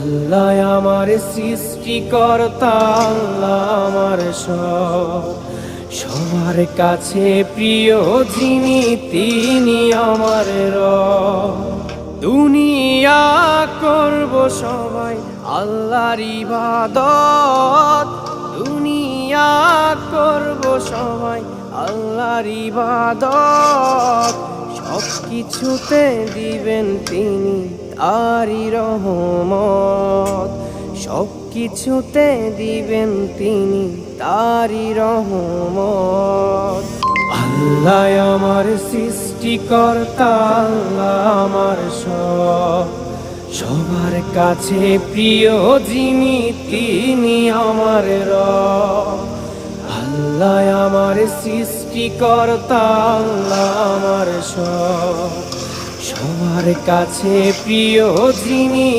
আল্লাহ আমার সৃষ্টিকর্তা, আল্লাহ আমার সব, সবার কাছে প্রিয় যিনি তিনি আমার রব। দুনিয়া করব সবাই আল্লাহর ইবাদত, দুনিয়া করব সবাই আল্লাহর ইবাদত, সব কিছুতে দিবেন তিনি তারই রহমত, সব কিছুতে দিবেন তিনি তারই রহমত। আল্লাহ আমার সৃষ্টিকর্তা, আল্লাহ আমার সব, সবার কাছে প্রিয় যিনি তিনি আমার রব। আল্লাহ আমার সৃষ্টিকর্তা, আল্লাহ আমার সব, সবার কাছে প্রিয় যিনি